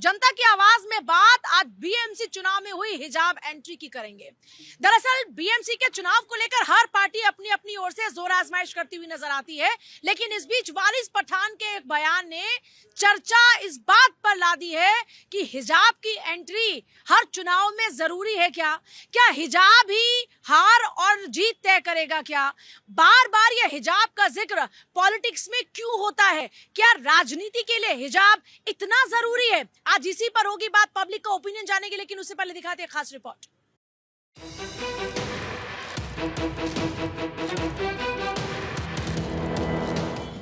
जनता की आवाज में बात आज बीएमसी चुनाव में हुई हिजाब एंट्री की करेंगे। दरअसल बीएमसी के चुनाव को लेकर हर पार्टी अपनी अपनी ओर से जोर आजमाइश करती हुई नजर आती है, लेकिन इस बीच वारिस पठान के एक बयान ने चर्चा इस बात पर ला दी है कि हिजाब की एंट्री हर चुनाव में जरूरी है क्या? क्या हिजाब ही हार और जीत तय करेगा क्या? बार बार यह हिजाब का जिक्र पॉलिटिक्स में क्यों होता है? क्या राजनीति के लिए हिजाब इतना जरूरी है? आज इसी पर होगी बात, पब्लिक का ओपिनियन जानेंगे, लेकिन उससे पहले दिखाते हैं खास रिपोर्ट।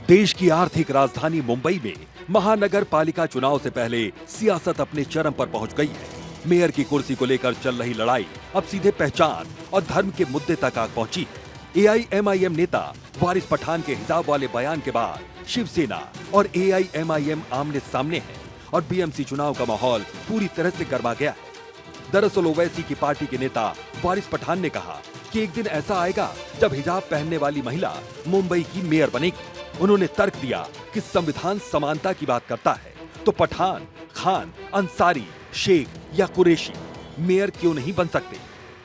देश की आर्थिक राजधानी मुंबई में महानगर पालिका चुनाव से पहले सियासत अपने चरम पर पहुंच गई है। मेयर की कुर्सी को लेकर चल रही लड़ाई अब सीधे पहचान और धर्म के मुद्दे तक आ पहुंची है। एआईएमआईएम नेता वारिस पठान के हिजाब वाले बयान के बाद शिवसेना और एआईएमआईएम आमने सामने है और बीएमसी चुनाव का माहौल पूरी तरह से गरमा गया है। दरअसल ओवैसी की पार्टी के नेता वारिस पठान ने कहा कि एक दिन ऐसा आएगा जब हिजाब पहनने वाली महिला मुंबई की मेयर बनेगी। उन्होंने तर्क दिया कि संविधान समानता की बात करता है, तो पठान, खान, अंसारी, शेख या कुरैशी मेयर क्यों नहीं बन सकते?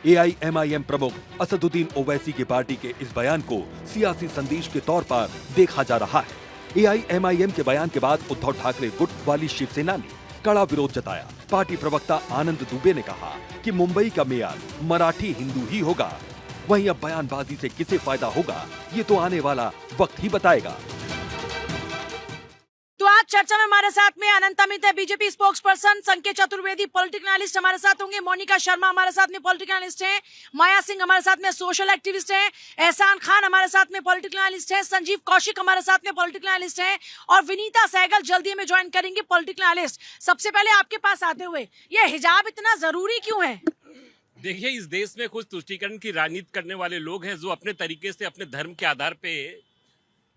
एआईएमआईएम प्रमुख असदुद्दीन ओवैसी की पार्टी के इस बयान को सियासी संदेश के तौर पर देखा जा रहा है। एआईएमआईएम के बयान के बाद उद्धव ठाकरे गुट वाली शिवसेना ने कड़ा विरोध जताया। पार्टी प्रवक्ता आनंद दुबे ने कहा कि मुंबई का मेयर मराठी हिंदू ही होगा। वहीं अब बयानबाजी से किसे फायदा होगा, ये तो आने वाला वक्त ही बताएगा। तो आज चर्चा में हमारे साथ में अनंत अमित है, बीजेपी स्पोक्स पर्सन, संकेत चतुर्वेदी पॉलिटिकल एनालिस्ट हमारे साथ होंगे, मोनिका शर्मा हमारे साथ में पॉलिटिकल एनालिस्ट हैं, माया सिंह हमारे साथ में सोशल एक्टिविस्ट हैं, एहसान खान हमारे साथ में पॉलिटिकल एनालिस्ट हैं, संजीव कौशिक हमारे साथ में पॉलिटिकल एनालिस्ट हैं और विनीता सहगल जल्दी में ज्वाइन करेंगे पॉलिटिकल एनालिस्ट। सबसे पहले आपके पास आते हुए, यह हिजाब इतना जरूरी क्यों है? देखिए, इस देश में कुछ तुष्टीकरण की राजनीति करने वाले लोग हैं जो अपने तरीके से अपने धर्म के आधार पे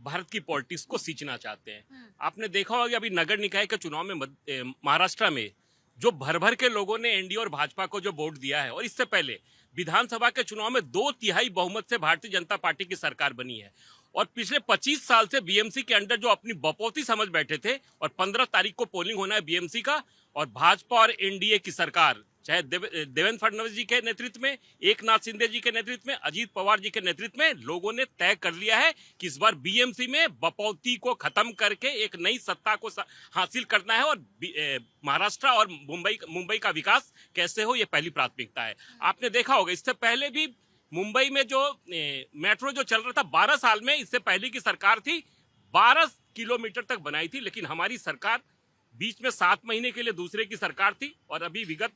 भारत की पॉलिटिक्स को सींचना चाहते हैं। आपने देखा होगा कि अभी नगर निकाय के चुनाव में महाराष्ट्र में जो भर भर के लोगों ने एनडीए और भाजपा को जो वोट दिया है, और इससे पहले विधानसभा के चुनाव में 2/3 बहुमत से भारतीय जनता पार्टी की सरकार बनी है। और पिछले 25 साल से बीएमसी के अंडर जो अपनी बपौती समझ बैठे थे, और 15 तारीख को पोलिंग होना है बीएमसी का, और भाजपा और एनडीए की सरकार, चाहे देवेंद्र फडणवीस जी के नेतृत्व में, एकनाथ शिंदे जी के नेतृत्व में, अजीत पवार जी के नेतृत्व में, लोगों ने तय कर लिया है कि इस बार बीएमसी में बपौती को खत्म करके एक नई सत्ता को हासिल करना है, और महाराष्ट्र और मुंबई का विकास कैसे हो, ये पहली प्राथमिकता है। आपने देखा होगा इससे पहले भी मुंबई में जो मेट्रो जो चल रहा था 12 साल में, इससे पहले की सरकार थी 12 किलोमीटर तक बनाई थी, लेकिन हमारी सरकार बीच में 7 महीने के लिए दूसरे की सरकार थी, और अभी विगत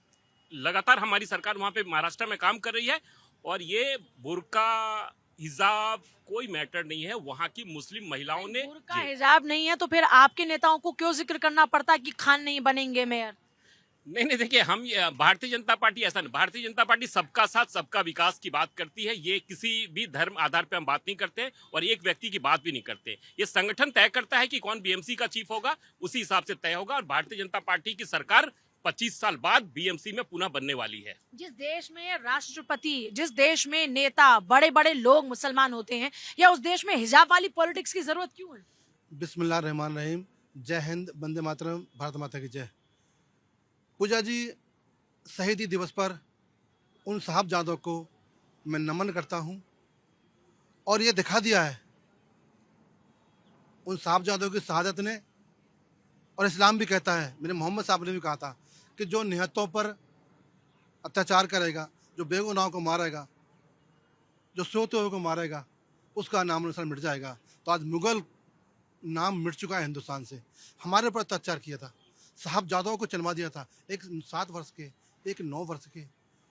लगातार हमारी सरकार वहां पे महाराष्ट्र में काम कर रही है। और ये बुर्का हिजाब कोई मैटर नहीं है, वहां की मुस्लिम महिलाओं ने बुर्का हिजाब नहीं है तो फिर आपके नेताओं को क्यों जिक्र करना पड़ता कि खान नहीं बनेंगे मेयर? नहीं, देखिए, हम भारतीय जनता पार्टी ऐसा नहीं, भारतीय जनता पार्टी सबका साथ सबका विकास की बात करती है। ये किसी भी धर्म आधार पे हम बात नहीं करते और एक व्यक्ति की बात भी नहीं करते। ये संगठन तय करता है कि कौन बीएमसी का चीफ होगा, उसी हिसाब से तय होगा। और भारतीय जनता पार्टी की सरकार 25 साल बाद बीएमसी में पुनः बनने वाली है। जिस देश में राष्ट्रपति, जिस देश में नेता बड़े बड़े लोग मुसलमान होते हैं, या उस देश में हिजाब वाली पॉलिटिक्स की जरूरत क्यों है? बिस्मिल्लाह रहमान रहीम। जय हिंद, वंदे मातरम, भारत माता की जय। पूजा जी, शहीदी दिवस पर उन साहबजादों को मैं नमन करता हूं, और ये दिखा दिया है उन साहबजादों की शहादत ने, और इस्लाम भी कहता है, मेरे मोहम्मद साहब ने भी कहा था कि जो निहत्तों पर अत्याचार करेगा, जो बेगुनाहों को मारेगा, जो सोते हुए को मारेगा, उसका नाम निशान मिट जाएगा। तो आज मुगल नाम मिट चुका है हिंदुस्तान से। हमारे ऊपर अत्याचार किया था, साहबजादों को चलवा दिया था। एक 7 वर्ष के, एक 9 वर्ष के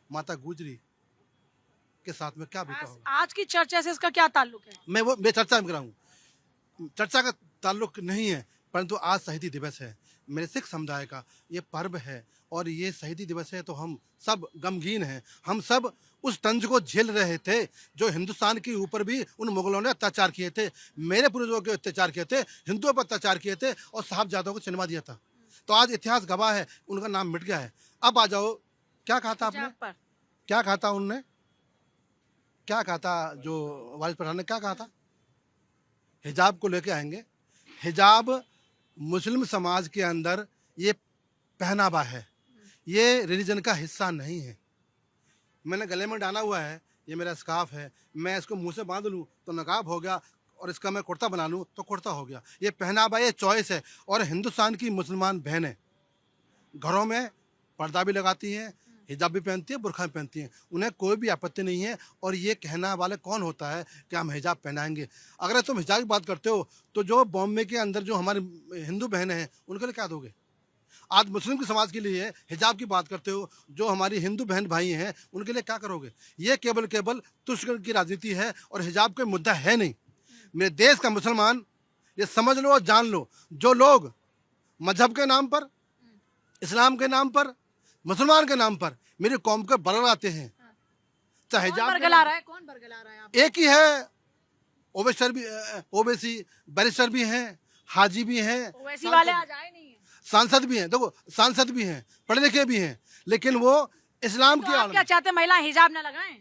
माता गुजरी के साथ में क्या बीता होगा। आज की चर्चा से इसका क्या ताल्लुक है? मैं चर्चा में कराऊँ, चर्चा का ताल्लुक नहीं है, परंतु आज शहीदी दिवस है, मेरे सिख समुदाय का ये पर्व है, और ये शहीदी दिवस है तो हम सब गमगीन हैं। हम सब उस तंज को झेल रहे थे जो हिंदुस्तान के ऊपर भी उन मुगलों ने अत्याचार किए थे, मेरे पूर्वजों के अत्याचार किए थे, हिंदुओं पर अत्याचार किए थे, और साहबजादों को चिनवा दिया था। तो आज इतिहास गवाह है, उनका नाम मिट गया है। अब आ जाओ, क्या कहा था आपने? क्या कहा था उनने? क्या कहा था जो वारिस पठान ने? क्या कहा था? हिजाब को लेके आएंगे। हिजाब मुस्लिम समाज के अंदर ये पहनावा है, ये रिलीजन का हिस्सा नहीं है। मैंने गले में डाला हुआ है, ये मेरा स्कार्फ है, मैं इसको मुंह से बांध लूँ तो नकाब हो गया, और इसका मैं कुर्ता बना लूँ तो कुर्ता हो गया। ये पहनावा, ये चॉइस है। और हिंदुस्तान की मुसलमान बहनें घरों में पर्दा भी लगाती हैं, हिजाब भी पहनती है, बुरखा भी पहनती हैं, उन्हें कोई भी आपत्ति नहीं है। और ये कहना वाले कौन होता है कि हम हिजाब पहनाएंगे? अगर तुम हिजाब की बात करते हो तो जो बॉम्बे के अंदर जो हमारे हिंदू बहनें हैं उनके लिए क्या दोगे? आज मुस्लिम के समाज के लिए हिजाब की बात करते हो, जो हमारी हिंदू बहन भाई हैं उनके लिए क्या करोगे? ये केवल तुष्कर्म की राजनीति है और हिजाब का मुद्दा है नहीं। मेरे देश का मुसलमान ये समझ लो और जान लो, जो लोग मजहब के नाम पर, इस्लाम के नाम पर, मुसलमान के नाम पर मेरी कौम को बरगलाते हैं, चाहे कौन हिजाब बरगला रहा है? कौन बरगला रहा है आप? एक ही है, ओवैसी बैरिस्टर भी हैं, हाजी भी हैं, ओवैसी वाले आज आए नहीं है। सांसद भी हैं। देखो, सांसद भी हैं, पढ़े लिखे भी हैं, लेकिन वो इस्लाम तो की आप आड़ क्या में। चाहते हैं, महिला हिजाब ना लगाएं?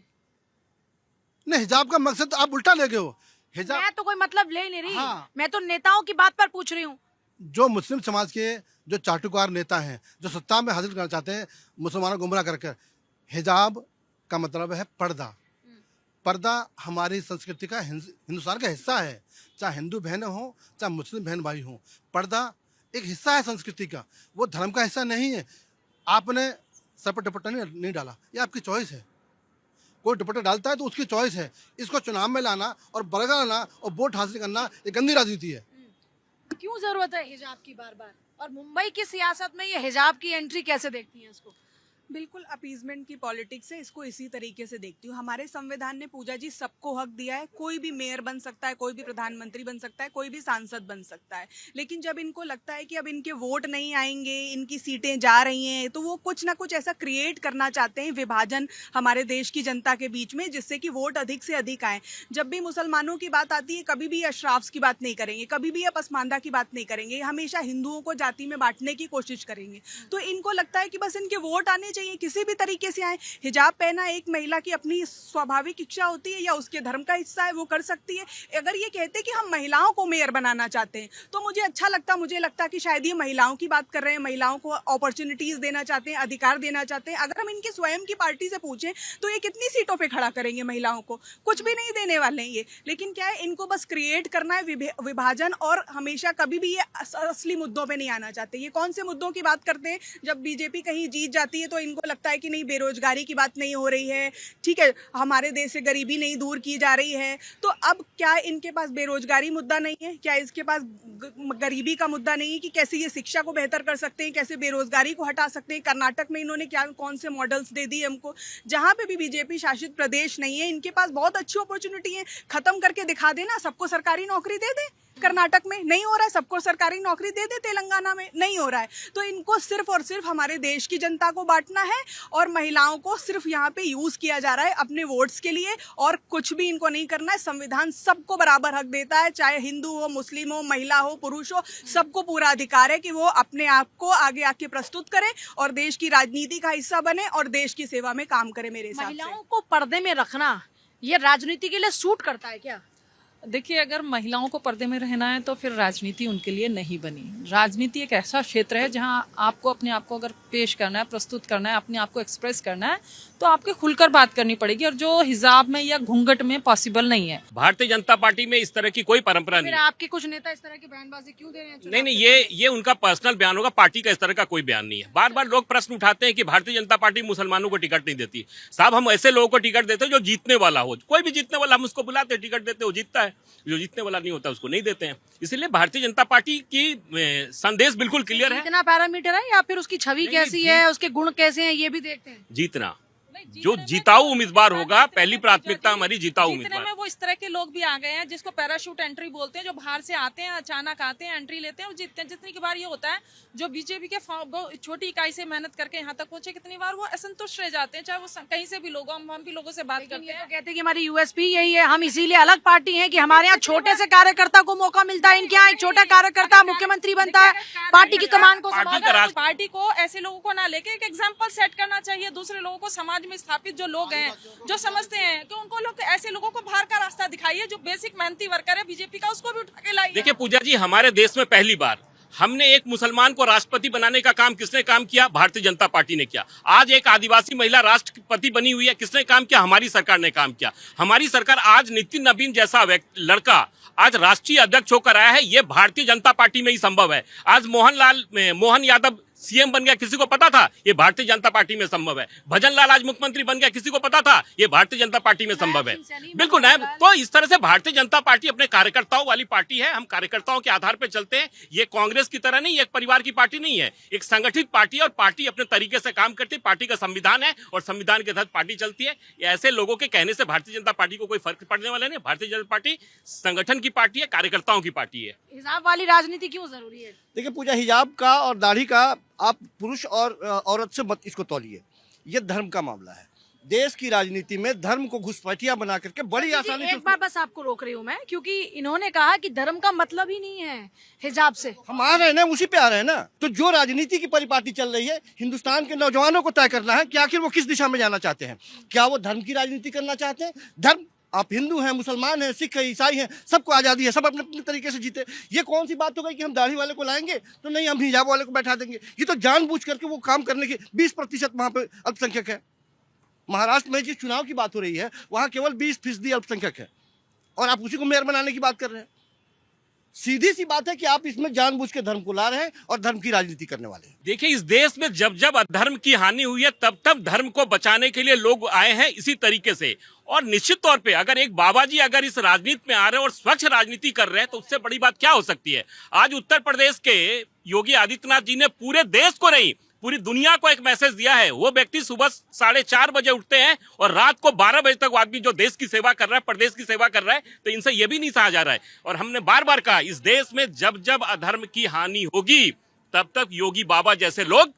नहीं, हिजाब का मकसद आप उल्टा ले गए हो। हिजाब मैं तो कोई मतलब ले ही नहीं रही। हाँ। मैं तो नेताओं की बात पर पूछ रही हूँ। जो मुस्लिम समाज के जो चाटुकार नेता हैं, जो सत्ता में हासिल करना चाहते हैं मुसलमानों को गुमराह करके, हिजाब का मतलब है पर्दा। पर्दा हमारी संस्कृति का, हिंदुस्तान का हिस्सा है। चाहे हिंदू बहनें हों, चाहे मुस्लिम बहन भाई हों, पर्दा एक हिस्सा है संस्कृति का, वो धर्म का हिस्सा नहीं है। आपने सर पर दुपट्टा नहीं डाला, ये आपकी चॉइस है। कोई दुपट्टा डालता है तो उसकी चॉइस है। इसको चुनाव में लाना और बरगलाना और वोट हासिल करना ये गंदी राजनीति है। क्यों जरूरत है हिजाब की बार बार? और मुंबई की सियासत में ये हिजाब की एंट्री कैसे देखती हैं इसको? बिल्कुल अपीजमेंट की पॉलिटिक्स है, इसको इसी तरीके से देखती हूँ। हमारे संविधान ने पूजा जी सबको हक दिया है, कोई भी मेयर बन सकता है, कोई भी प्रधानमंत्री बन सकता है, कोई भी सांसद बन सकता है। लेकिन जब इनको लगता है कि अब इनके वोट नहीं आएंगे, इनकी सीटें जा रही हैं, तो वो कुछ ना कुछ ऐसा क्रिएट करना चाहते हैं, विभाजन हमारे देश की जनता के बीच में, जिससे कि वोट अधिक से अधिक आए। जब भी मुसलमानों की बात आती है, कभी भी अशराफ्स की बात नहीं करेंगे, कभी भी पसमानदा की बात नहीं करेंगे, हमेशा हिंदुओं को जाति में बांटने की कोशिश करेंगे। तो इनको लगता है कि बस इनके वोट आने चाहिए, किसी भी तरीके से आए। हिजाब पहना एक महिला की अपनी स्वाभाविक इच्छा होती है या उसके धर्म का हिस्सा है, वो कर सकती है। अगर ये कहते कि हम महिलाओं को मेयर बनाना चाहते हैं तो मुझे अच्छा लगता, मुझे लगता है कि शायद ये महिलाओं की बात कर रहे हैं, महिलाओं को अपॉर्चुनिटीज देना चाहते हैं, अधिकार देना चाहते हैं। अगर हम इनके स्वयं की पार्टी से पूछें तो ये कितनी सीटों पे खड़ा करेंगे महिलाओं को? कुछ भी नहीं देने वाले हैं ये। लेकिन क्या है, इनको बस क्रिएट करना है विभाजन, और हमेशा कभी भी ये असली मुद्दों पे नहीं आना चाहते। ये कौन से मुद्दों की बात करते हैं? जब बीजेपी कहीं जीत जाती है तो इनको लगता है कि नहीं, बेरोजगारी की बात नहीं हो रही है, ठीक है, हमारे देश से गरीबी नहीं दूर की जा रही है। तो अब क्या इनके पास बेरोजगारी मुद्दा नहीं है? क्या इसके पास गरीबी का मुद्दा नहीं है कि कैसे ये शिक्षा को बेहतर कर सकते हैं, कैसे बेरोजगारी को हटा सकते हैं? कर्नाटक में इन्होंने क्या कौन से मॉडल्स दे दिए हमको? जहां पे भी बीजेपी शासित प्रदेश नहीं है, इनके पास बहुत अच्छी अपॉर्चुनिटी है, खत्म करके दिखा देना, सबको सरकारी नौकरी दे दे। कर्नाटक में नहीं हो रहा है, सबको सरकारी नौकरी दे दे, तेलंगाना में नहीं हो रहा है। तो इनको सिर्फ और सिर्फ हमारे देश की जनता को बांटना है और महिलाओं को सिर्फ यहाँ पे यूज किया जा रहा है अपने वोट्स के लिए, और कुछ भी इनको नहीं करना है। संविधान सबको बराबर हक देता है, चाहे हिंदू हो, मुस्लिम हो, महिला हो, पुरुष हो, सबको पूरा अधिकार है कि वो अपने आप को आगे आके प्रस्तुत करे और देश की राजनीति का हिस्सा बने और देश की सेवा में काम करे। मेरे हिसाब से महिलाओं को पर्दे में रखना ये राजनीति के लिए सूट करता है क्या? देखिए, अगर महिलाओं को पर्दे में रहना है तो फिर राजनीति उनके लिए नहीं बनी। राजनीति एक ऐसा क्षेत्र है जहां आपको अपने आप को अगर पेश करना है, प्रस्तुत करना है, अपने आप को एक्सप्रेस करना है, तो आपके खुलकर बात करनी पड़ेगी, और जो हिजाब में या घूंघट में पॉसिबल नहीं है। भारतीय जनता पार्टी में इस तरह की कोई परंपरा फिर नहीं है। आपके कुछ नेता इस तरह की बयानबाजी क्यों दे रहे हैं? नहीं नहीं, ये उनका पर्सनल बयान होगा, पार्टी का इस तरह का कोई बयान नहीं है। बार बार लोग प्रश्न उठाते हैं कि भारतीय जनता पार्टी मुसलमानों को टिकट नहीं देती। साहब, हम ऐसे लोगों को टिकट देते हैं जो जीतने वाला हो, कोई भी जीतने वाला, हम उसको बुलाते हैं, टिकट देते हैं, वो जीतता है। जो जीतने वाला नहीं होता उसको नहीं देते हैं। इसलिए भारतीय जनता पार्टी की संदेश बिल्कुल क्लियर है। इतना पैरामीटर है या फिर उसकी छवि कैसी है, उसके गुण कैसे हैं, ये भी देखते हैं? जीतना, जो जिताऊ उम्मीदवार होगा, पहली प्राथमिकता हमारी जिताऊ जीतने उम्मीदवार। में वो इस तरह के लोग भी आ गए हैं जिसको पैराशूट एंट्री बोलते हैं, जो बाहर से आते हैं, अचानक आते हैं, एंट्री लेते हैं और जीतते हैं। जितनी की बार ये होता है, जो बीजेपी के छोटी इकाई से मेहनत करके यहाँ तक पहुंचे, कितनी बार वो असंतुष्ट रह जाते हैं, चाहे वो कहीं से भी लोग, हम भी लोगों से बात करते हैं। कहते हैं कि हमारी यूएसपी यही है, हम इसीलिए अलग पार्टी है कि हमारे यहाँ छोटे से कार्यकर्ता को मौका मिलता है, इनके यहाँ एक छोटा कार्यकर्ता मुख्यमंत्री बनता है, पार्टी की कमान को संभालता है। पार्टी को ऐसे लोगों को ना लेके एक एग्जाम्पल सेट करना चाहिए दूसरे लोगों को, समाज में स्थापित जो लोग हैं, जो समझते हैं कि उनको लोग, ऐसे लोगों को बाहर का रास्ता दिखाइए। जो बेसिक मेहनती वर्कर है बीजेपी का, उसको भी उठा के लाइए। देखिए पूजा जी, हमारे देश में पहली बार हमने एक मुसलमान को राष्ट्रपति बनाने का काम किसने काम किया? भारतीय जनता पार्टी ने किया। आज एक आदिवासी महिला राष्ट्रपति बनी हुई है, किसने काम किया? हमारी सरकार ने काम किया। हमारी सरकार आज नितिन नवीन जैसा लड़का आज राष्ट्रीय अध्यक्ष होकर आया है, ये भारतीय जनता पार्टी में ही संभव है। आज मोहन यादव सीएम बन गया, किसी को पता था? ये भारतीय जनता पार्टी में संभव है। भजन लाल आज मुख्यमंत्री बन गया, किसी को पता था? ये भारतीय जनता पार्टी में संभव है। बिल्कुल नायब। तो इस तरह से भारतीय जनता पार्टी अपने कार्यकर्ताओं वाली पार्टी है। हम कार्यकर्ताओं के आधार पर चलते हैं। ये कांग्रेस की तरह नहीं, एक परिवार की पार्टी नहीं है, एक संगठित पार्टी है और पार्टी अपने तरीके से काम करती है। पार्टी का संविधान है और संविधान के तहत पार्टी चलती है। ऐसे लोगों के कहने से भारतीय जनता पार्टी को कोई फर्क पड़ने वाला नहीं। भारतीय जनता पार्टी संगठन की पार्टी है, कार्यकर्ताओं की पार्टी है। हिजाब वाली राजनीति क्यों जरूरी है? देखिए पूजा, हिजाब का और दाढ़ी का आप पुरुष और औरत से मत इसको तौलिए। ये धर्म का मामला है। देश की राजनीति में धर्म को घुसपैठिया बना करके बड़ी आसानी से एक बार बस आपको रोक रही हूँ मैं, क्योंकि इन्होंने कहा कि धर्म का मतलब ही नहीं है हिजाब से। हम आ रहे हैं ना, उसी पे आ रहे हैं ना। तो जो राजनीति की परिपाटी चल रही है, हिंदुस्तान के नौजवानों को तय करना है कि आखिर वो किस दिशा में जाना चाहते हैं। क्या वो धर्म की राजनीति करना चाहते हैं? धर्म, आप हिंदू हैं, मुसलमान हैं, सिख हैं, ईसाई हैं, सबको आज़ादी है, सब अपने अपने तरीके से जीते। ये कौन सी बात हो गई कि हम दाढ़ी वाले को लाएंगे तो नहीं, हम हिजाब वाले को बैठा देंगे? ये तो जानबूझ करके वो काम करने की 20% वहाँ पे अल्पसंख्यक है। महाराष्ट्र में जिस चुनाव की बात हो रही है वहाँ केवल 20% अल्पसंख्यक है और आप उसी को मेयर बनाने की बात कर रहे हैं। सीधी सी बात है कि आप इसमें जानबूझ के धर्म को ला रहे हैं और धर्म की राजनीति करने वाले हैं। देखिए, इस देश में जब जब अधर्म की हानि हुई है तब तब धर्म को बचाने के लिए लोग आए हैं इसी तरीके से। और निश्चित तौर पे अगर एक बाबा जी अगर इस राजनीति में आ रहे हैं और स्वच्छ राजनीति कर रहे हैं तो उससे बड़ी बात क्या हो सकती है? आज उत्तर प्रदेश के योगी आदित्यनाथ जी ने पूरे देश को नहीं, पूरी दुनिया को एक मैसेज दिया है। वो व्यक्ति सुबह 4:30 बजे उठते हैं और रात को 12 बजे तक वो आदमी जो देश की सेवा कर रहा है, प्रदेश की सेवा कर रहा है। तो इनसे ये भी नहीं सहा जा रहा है। और हमने बार बार कहा, इस देश में जब जब अधर्म की हानि होगी तब तक योगी बाबा जैसे लोग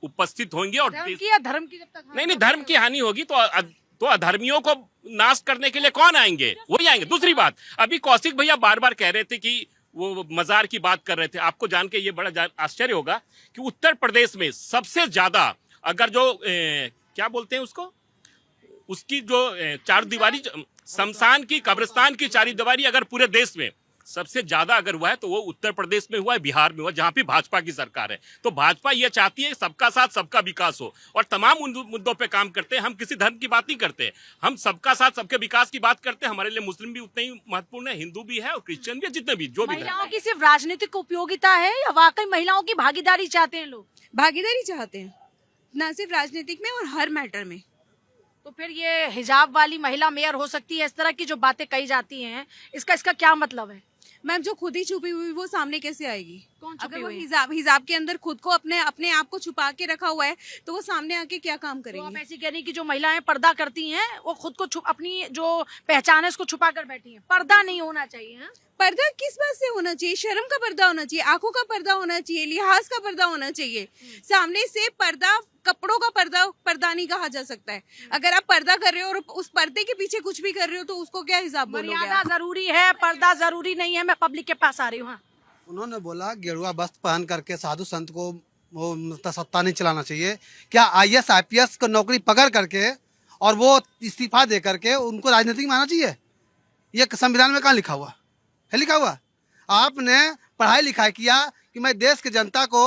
उपस्थित होंगे। और धर्म की या धर्म की जब तक नहीं, धर्म की हानि होगी तो अधर्मियों को नाश करने के लिए कौन आएंगे? वही आएंगे। दूसरी बात, अभी कौशिक भैया बार बार कह रहे थे कि वो मजार की बात कर रहे थे। आपको जान के ये बड़ा आश्चर्य होगा कि उत्तर प्रदेश में सबसे ज्यादा अगर जो क्या बोलते हैं उसको, उसकी जो चारदीवारी, शमशान की, कब्रिस्तान की चारदीवारी अगर पूरे देश में सबसे ज्यादा अगर हुआ है तो वो उत्तर प्रदेश में हुआ है, बिहार में हुआ, जहां पे भाजपा की सरकार है। तो भाजपा ये चाहती है सबका साथ सबका विकास हो और तमाम मुद्दों पे काम करते हैं। हम किसी धर्म की बात नहीं करते, हम सबका साथ सबके विकास की बात करते हैं। हमारे लिए मुस्लिम भी उतने ही महत्वपूर्ण है, हिंदू भी है और क्रिश्चियन भी है, जितने भी जो भी। महिलाओं की सिर्फ राजनीतिक उपयोगिता है या वाकई महिलाओं की भागीदारी चाहते हैं लोग? भागीदारी चाहते हैं, ना सिर्फ राजनीतिक में और हर मैटर में। तो फिर ये हिजाब वाली महिला मेयर हो सकती है, इस तरह की जो बातें कही जाती हैं, इसका क्या मतलब है? मैम, जो खुद ही छुपी हुई वो सामने कैसे आएगी? कौन छुपी अगर वो हुई है? हिजाब के अंदर खुद को अपने आप को छुपा के रखा हुआ है तो वो सामने आके क्या काम तो आप करेंगी? ऐसी कह रही कि जो महिलाएं पर्दा करती हैं वो खुद को अपनी जो पहचान है उसको छुपा कर बैठी हैं। पर्दा नहीं होना चाहिए। हाँ? पर्दा किस बात से होना चाहिए? शर्म का पर्दा होना चाहिए, आंखों का पर्दा होना चाहिए, लिहाज का पर्दा होना चाहिए। सामने से पर्दा, कपड़ों का पर्दा नहीं कहा जा सकता है। अगर आप पर्दा कर रहे हो और उस पर्दे के पीछे कुछ भी कर रहे हो तो उसको क्या हिसाब बोलोगे? मर्यादा जरूरी है, पर्दा जरूरी नहीं है। मैं पब्लिक के पास आ रही हूँ। हाँ। उन्होंने बोला गेरुआ वस्त्र पहन करके साधु संत को वो सत्ता नहीं चलाना चाहिए। क्या IAS IPS को नौकरी पकड़ करके और वो इस्तीफा दे करके उनको राजनीतिक मानना चाहिए? ये संविधान में कहाँ लिखा हुआ है? लिखा हुआ आपने पढ़ाई लिखाई किया कि मैं देश की जनता को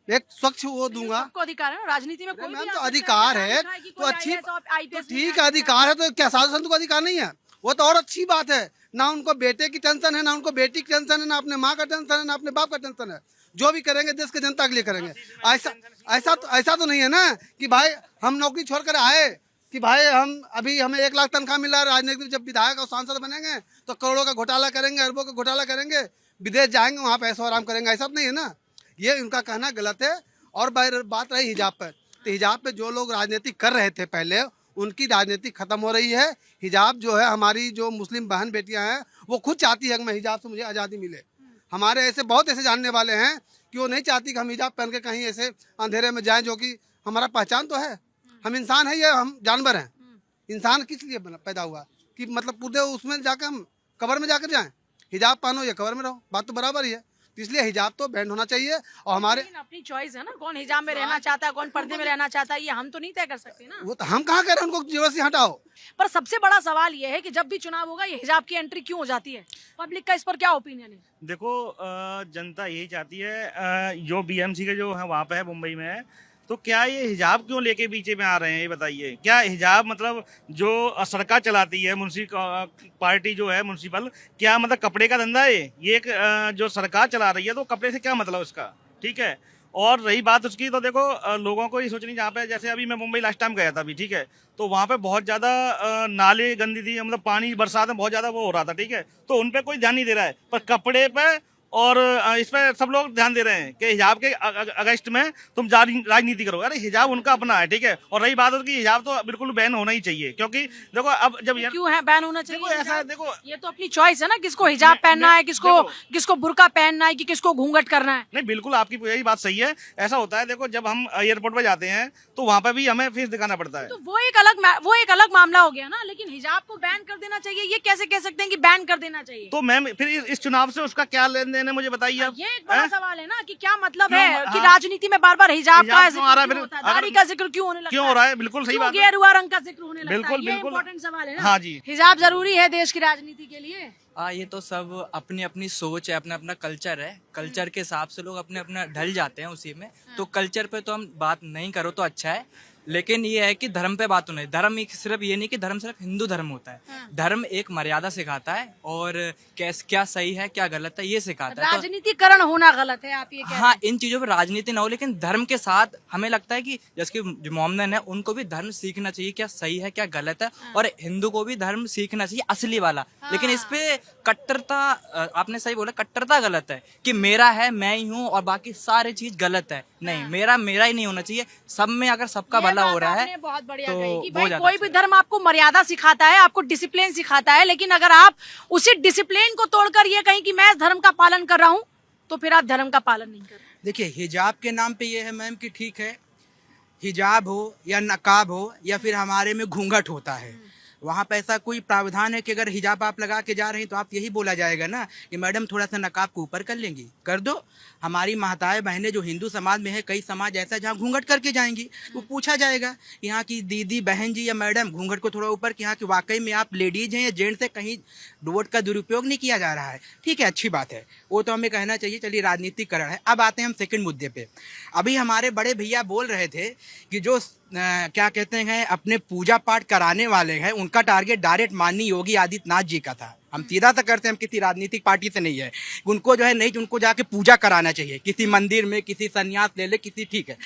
एक स्वच्छ वो दूंगा। सबको अधिकार है ना राजनीति में, कोई भी मैम आ तो सकता अधिकार है कि तो कोई अच्छी, IAS और IPS तो नहीं ठीक आ है, सकता। अधिकार है तो क्या साधु संत को अधिकार नहीं है? वो तो और अच्छी बात है। ना उनको बेटे की टेंशन है, ना उनको बेटी की टेंशन है, ना अपने माँ का टेंशन है, ना अपने बाप का टेंशन है। जो भी करेंगे देश के जनता के लिए करेंगे। ऐसा तो नहीं है ना कि भाई हम नौकरी छोड़कर आए कि भाई हमें 1 लाख तनख्वाह मिल रहा है, राजनीतिक जब विधायक और सांसद बनेंगे तो करोड़ों का घोटाला करेंगे, अरबों का घोटाला करेंगे, विदेश जाएंगे, वहाँ पे ऐसा आराम करेंगे। ऐसा तो नहीं है ना। ये उनका कहना गलत है। और बात रही हिजाब पर, तो हिजाब पे जो लोग राजनीति कर रहे थे पहले, उनकी राजनीति खत्म हो रही है। हिजाब जो है, हमारी जो मुस्लिम बहन बेटियां हैं वो खुद चाहती है कि मैं हिजाब से मुझे आज़ादी मिले। हमारे ऐसे बहुत ऐसे जानने वाले हैं कि वो नहीं चाहती कि हम हिजाब पहन के कहीं ऐसे अंधेरे में जाएं, जो कि हमारा पहचान तो है। हम इंसान है या हम जानवर हैं? इंसान किस लिए पैदा हुआ कि मतलब पूरे उसमें जाकर हम कब्र में जाकर जाएं? हिजाब पहनो या कब्र में रहो, बात तो बराबर ही है। तो इसलिए हिजाब तो बैंड होना चाहिए। और हमारे लेकिन अपनी चॉइस है ना, कौन हिजाब में रहना चाहता है, कौन पर्दे में रहना चाहता है, ये हम तो नहीं तय कर सकते ना। वो तो हम कहाँ कह रहे हैं उनको जबरदस्ती हटाओ। पर सबसे बड़ा सवाल ये है कि जब भी चुनाव होगा ये हिजाब की एंट्री क्यों हो जाती है? पब्लिक का इस पर क्या ओपिनियन है? देखो जनता यही चाहती है, जो बीएमसी के जो है वहाँ पे है मुंबई में है, तो क्या ये हिजाब क्यों लेके पीछे में आ रहे हैं ये बताइए। क्या हिजाब मतलब जो सरकार चलाती है म्युनिसिपल पार्टी जो है म्युनिसिपल, क्या मतलब कपड़े का धंधा है ये एक जो सरकार चला रही है, तो कपड़े से क्या मतलब उसका, ठीक है। और रही बात उसकी, तो देखो लोगों को ये सोचनी, जहाँ पे जैसे अभी मैं मुंबई लास्ट टाइम गया था अभी, ठीक है, तो वहाँ पे बहुत ज़्यादा नाले गंदी थी, मतलब पानी बरसात में बहुत ज़्यादा वो हो रहा था, ठीक है, तो उन पे कोई ध्यान नहीं दे रहा है, पर कपड़े पे और इस पे सब लोग ध्यान दे रहे हैं कि हिजाब के अगस्त में तुम राजनीति करो। अरे हिजाब उनका अपना है, ठीक है। और रही बात उसकी, हिजाब तो बिल्कुल बैन होना ही चाहिए, क्योंकि देखो अब जब क्यों है बैन होना चाहिए? देखो ऐसा है, देखो ये तो अपनी चॉइस है ना, किसको हिजाब पहनना है, किसको बुर्का पहनना है, कि किसको घूंघट करना है। नहीं, बिल्कुल आपकी यही बात सही है। ऐसा होता है, देखो जब हम एयरपोर्ट पे जाते हैं तो वहाँ पे भी हमें फेस दिखाना पड़ता है, तो वो एक अलग मामला हो गया ना। लेकिन हिजाब को बैन कर देना चाहिए, ये कैसे कह सकते हैं कि बैन कर देना चाहिए? तो मैम फिर इस चुनाव से उसका क्या लेन देन है मुझे बताइए आप। ये एक बड़ा सवाल है ना कि क्या मतलब क्यों? है कि हाँ। राजनीति में बार बार हिजाब का क्यों आ रहा है? जिक्र क्यों होता है, दाढ़ी का जिक्र क्यों होने लगता है, क्यों हो रहा है? बिल्कुल सही क्यों बात है। गेरुआ रंग का जिक्र होने लगता है? बिल्कुल, ये बिल्कुल। इम्पोर्टेंट सवाल है ना। हाँ जी। हिजाब जरूरी है देश की राजनीति के लिए? ये तो सब अपनी अपनी सोच है, अपना अपना कल्चर है। कल्चर के हिसाब से लोग अपने अपना ढल जाते हैं उसी में। तो कल्चर पे तो हम बात नहीं करो तो अच्छा है, लेकिन ये है कि धर्म पे बात नहीं। धर्म एक सिर्फ ये नहीं कि धर्म सिर्फ हिंदू धर्म होता है। धर्म एक मर्यादा सिखाता है और क्या सही है क्या गलत है ये सिखाता है। राजनीतिकरण होना गलत है, आप ये कह रहे हैं? हाँ, इन चीजों पर राजनीति ना हो, लेकिन धर्म के साथ हमें लगता है कि जैसे कि जो मोमडन है उनको भी धर्म सीखना चाहिए, क्या सही है क्या गलत है। और हिंदू को भी धर्म सीखना चाहिए असली वाला। लेकिन इस पे कट्टरता, आपने सही बोला, कट्टरता गलत है कि मेरा है मैं ही हूँ और बाकी सारे चीज गलत है। नहीं, मेरा ही नहीं होना चाहिए। सब में अगर सबका भला हो रहा है बहुत बढ़िया तो कही कि वो भाई ज्यादा कोई भी धर्म आपको मर्यादा सिखाता है, आपको डिसिप्लिन सिखाता है, लेकिन अगर आप उसी डिसिप्लिन को तोड़कर ये कहें कि मैं इस धर्म का पालन कर रहा हूँ, तो फिर आप धर्म का पालन नहीं कर रहे। देखिए, हिजाब के नाम पे ये है मैम कि ठीक है, हिजाब हो या नकाब हो या फिर हमारे में घूंघट होता है, वहाँ पे ऐसा कोई प्रावधान है कि अगर हिजाब आप लगा के जा रहे हैं तो आप यही बोला जाएगा ना कि मैडम थोड़ा सा नकाब को ऊपर कर लेंगी, कर दो। हमारी माताएं बहनें जो हिंदू समाज में है, कई समाज ऐसा जहाँ घूंघट करके जाएंगी, वो पूछा जाएगा यहाँ की दीदी बहन जी या मैडम घूंघट को थोड़ा ऊपर, कि यहाँ की वाकई में आप लेडीज हैं या जेंट्स से कहीं वोट का दुरुपयोग नहीं किया जा रहा है। ठीक है, अच्छी बात है, वो तो हमें कहना चाहिए। चलिए, राजनीतिकरण है। अब आते हैं हम सेकंड मुद्दे पे। अभी हमारे बड़े भैया बोल रहे थे कि जो क्या कहते हैं अपने पूजा पाठ कराने वाले हैं उनका टारगेट डायरेक्ट माननीय योगी आदित्यनाथ जी का था। हम सीधा सा करते हैं, हम किसी राजनीतिक पार्टी से नहीं है। उनको जो है नहीं, उनको जाके पूजा कराना चाहिए किसी मंदिर में, किसी सन्यास ले ले किसी, ठीक है।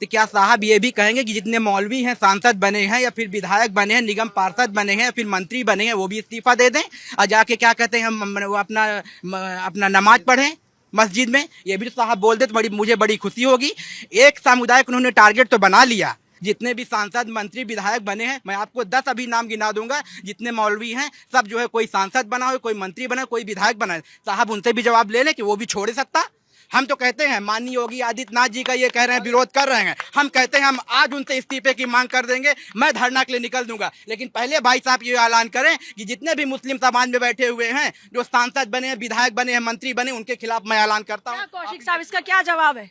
तो क्या साहब ये भी कहेंगे कि जितने मौलवी हैं, सांसद बने हैं या फिर विधायक बने हैं, निगम पार्षद बने हैं या फिर मंत्री बने हैं, वो भी इस्तीफा दे दें और जाके क्या कहते हैं हम वो अपना नमाज पढ़ें मस्जिद में? ये भी तो साहब बोल दे तो मुझे बड़ी खुशी होगी। एक समुदाय को उन्होंने टारगेट तो बना लिया। जितने भी सांसद मंत्री विधायक बने हैं, मैं आपको 10 अभी नाम गिना दूंगा, जितने मौलवी हैं सब जो है कोई सांसद बना हो, कोई मंत्री बना, कोई विधायक बना। साहब उनसे भी जवाब ले लें कि वो भी छोड़ सकता। हम तो कहते हैं माननीय योगी आदित्यनाथ जी का ये कह रहे हैं विरोध कर रहे हैं, हम कहते हैं हम आज उनसे इस्तीफे की मांग कर देंगे। मैं धरना के लिए निकल दूंगा, लेकिन पहले भाई साहब ये ऐलान करें कि जितने भी मुस्लिम समाज में बैठे हुए हैं, जो सांसद बने हैं, विधायक बने हैं, मंत्री बने, उनके खिलाफ मैं ऐलान करता हूँ। कौशिक साहब, इसका क्या जवाब है?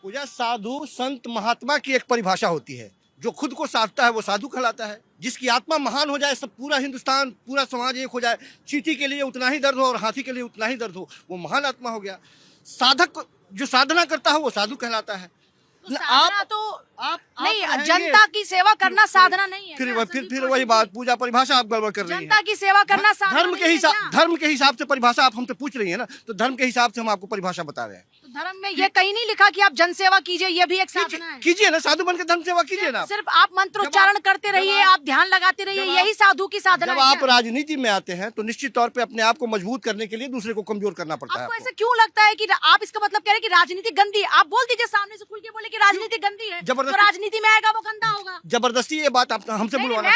पूजा साधु संत महात्मा की एक परिभाषा होती है। जो खुद को साधता है वो साधु कहलाता है। जिसकी आत्मा महान हो जाए, सब पूरा हिंदुस्तान पूरा समाज एक हो जाए, चींटी के लिए उतना ही दर्द हो और हाथी के लिए उतना ही दर्द हो, वो महान आत्मा हो गया। साधक जो साधना करता है वो साधु कहलाता है। आप नहीं, जनता की सेवा करना साधना नहीं है। फिर वही बात, पूजा परिभाषा आप गड़बड़ कर रही हैं। जनता की सेवा करना साधना धर्म के हिसाब से परिभाषा आप हमसे पूछ रही है ना, तो धर्म के हिसाब से हम आपको परिभाषा बता रहे हैं। तो धर्म में ये कहीं नहीं लिखा कि आप जनसेवा कीजिए, ये भी एक साधना है। कीजिए ना, साधु बन के धर्म सेवा कीजिए ना। सिर्फ आप मंत्रोच्चारण करते रहिए, आप ध्यान लगाते रहिए, यही साधु की साधना है। जब आप राजनीति में आते हैं तो निश्चित तौर पे अपने आप को मजबूत करने के लिए दूसरे को कमजोर करना पड़ता है। आपको ऐसा क्यों लगता है कि आप इसका मतलब कह रहे हैं कि राजनीति गंदी है? आप बोल दीजिए, सामने से खुल के बोले कि राजनीति गंदी है, तो राजनीति में आएगा वो गंदा होगा। जबरदस्ती ये बात आप हमसे बुलवाना,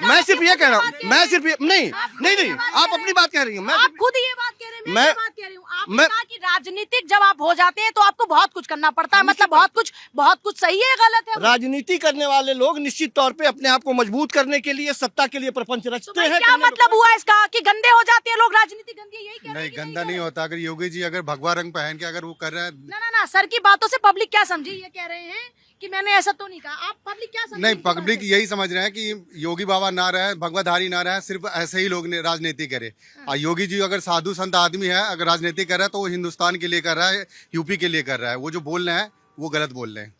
मैं सिर्फ ये कह रहा हूँ, मैं सिर्फ नहीं, आप अपनी बात कह रही हैं, आप खुद ये बात कह रहे हैं, मैं बात कह रही हूँ। आपने कहा कि राजनीतिक जब आप जब हो जाते हैं तो आपको बहुत कुछ करना पड़ता है, मतलब बहुत कुछ सही है गलत है? राजनीति करने वाले लोग निश्चित तौर पे अपने आप को मजबूत करने के लिए, सत्ता के लिए प्रपंच तो रचते भाई हैं। क्या मतलब हुआ इसका कि गंदे हो जाते हैं लोग, राजनीति गंदी है, यही कह रहे नहीं हैं कि गंदा कह नहीं रहे? होता। अगर योगी जी अगर भगवा रंग पहन के अगर वो कर रहे हैं, ना सर की बातों से पब्लिक क्या समझी, ये कह रहे हैं कि मैंने ऐसा तो नहीं कहा, आप पब्लिक क्या समझी? नहीं पब्लिक यही समझ रहे हैं कि योगी बाबा ना रहे, भगवाधारी ना रहे, सिर्फ ऐसे ही लोग राजनीति करे। और योगी जी अगर साधु संत आदमी है, अगर राजनीति कर रहा है तो वो हिंदुस्तान के लिए कर रहा है, यूपी के लिए कर रहा है। वो जो बोल रहे हैं वो गलत बोल रहे हैं।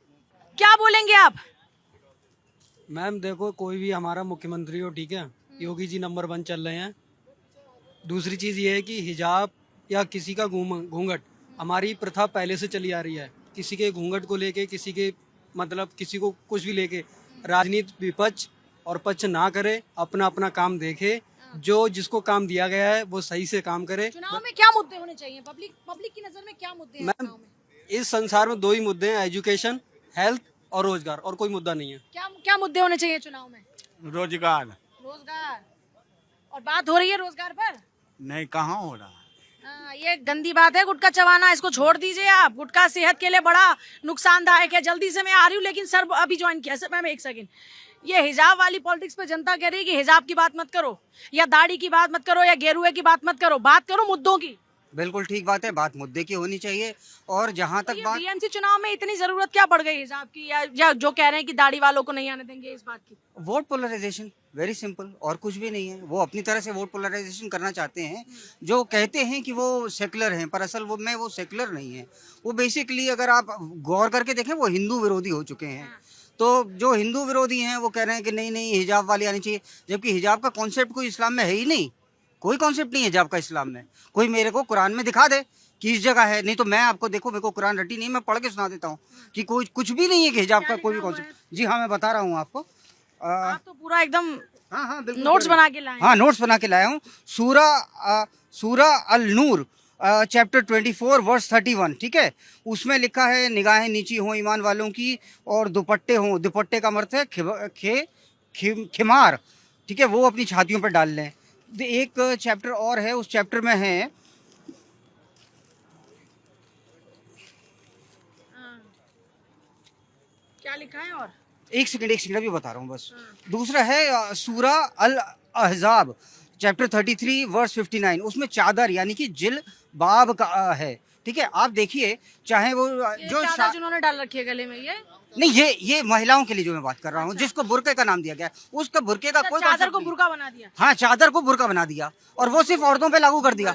क्या बोलेंगे आप? मैम देखो, कोई भी हमारा मुख्यमंत्री हो, ठीक है, योगी जी नंबर 1 चल रहे हैं। दूसरी चीज़ ये है कि हिजाब या किसी का घूंघट हमारी प्रथा पहले से चली आ रही है। किसी के घूंघट को लेके, किसी के मतलब किसी को कुछ भी लेके राजनीति विपक्ष और पक्ष ना करे, अपना अपना काम देखे। जो जिसको काम दिया गया है वो सही से काम करे। चुनाव में क्या मुद्दे होने चाहिए? पब्लिक की नजर में क्या मुद्दे हैं मैम, चुनाव में? इस संसार में 2 ही मुद्दे हैं, एजुकेशन, हेल्थ और रोजगार, और कोई मुद्दा नहीं है। क्या मुद्दे होने चाहिए चुनाव में? रोजगार और बात हो रही है रोजगार पर? नहीं, कहाँ हो रहा है? ये गंदी बात है गुटखा चबाना, इसको छोड़ दीजिए आप। गुटखा सेहत के लिए बड़ा नुकसानदायक है। जल्दी से मैं आ रही हूँ, लेकिन सर अभी ज्वाइन किया। सर मैम एक सेकंड, ये हिजाब वाली पॉलिटिक्स पे जनता कह रही है कि हिजाब की बात मत करो, या दाढ़ी की बात मत करो, या गेरुए की बात मत करो, बात करो मुद्दों की। बिल्कुल ठीक बात है, बात मुद्दे की होनी चाहिए। और जहाँ तो तक ये बात बीएमसी चुनाव में इतनी जरूरत क्या पड़ गई हिजाब की, या जो कह रहे हैं कि दाढ़ी वालों को नहीं आने देंगे, इस बात की? वोट पोलराइजेशन, वेरी सिंपल, और कुछ भी नहीं है। वो अपनी तरह से वोट पोलराइजेशन करना चाहते हैं। जो कहते हैं कि वो सेकुलर हैं, पर असल वो सेकुलर नहीं है। वो बेसिकली अगर आप गौर करके देखें, वो हिंदू विरोधी हो चुके हैं। तो जो हिंदू विरोधी हैं वो कह रहे हैं कि नहीं हिजाब वाली आनी चाहिए, जबकि हिजाब का कॉन्सेप्ट कोई इस्लाम में है ही नहीं। कोई कॉन्सेप्ट नहीं है हिजाब का इस्लाम में। कोई मेरे को कुरान में दिखा दे कि इस जगह है, नहीं तो मैं आपको, देखो मेरे को कुरान रटी नहीं, मैं पढ़ के सुना देता हूँ कि कोई कुछ भी नहीं है कि हिजाब का कोई भी कॉन्सेप्ट। जी हाँ, मैं बता रहा हूँ आपको। आप तो पूरा एकदम हाँ बिल्कुल नोट्स बना के लाए। हाँ, नोट्स बना के लाया हूँ। सूरा अल नूर चैप्टर 24 वर्स 31, ठीक है। उसमें लिखा है निगाहें नीची हों ईमान वालों की, और दुपट्टे हों, दुपट्टे का अर्थ है खिमार, ठीक है, वो अपनी छातियों पर डाल लें। एक चैप्टर और है, उस चैप्टर में है क्या लिखा है? और एक सेकंड अभी बता रहा हूँ बस। दूसरा है सूरा अल अहज़ाब चैप्टर 33 वर्स 59, उसमें चादर यानी कि जिलबाब का है, ठीक है। आप देखिए, चाहे वो जो चादर जिन्होंने डाल रखी है गले में, ये नहीं, ये महिलाओं के लिए जो मैं बात कर रहा हूँ, जिसको बुरके का नाम दिया गया, उसका बुरके का कोई चादर को बुर्का बना दिया। हाँ, चादर को बुरका बना दिया, और वो सिर्फ औरतों पे लागू कर दिया,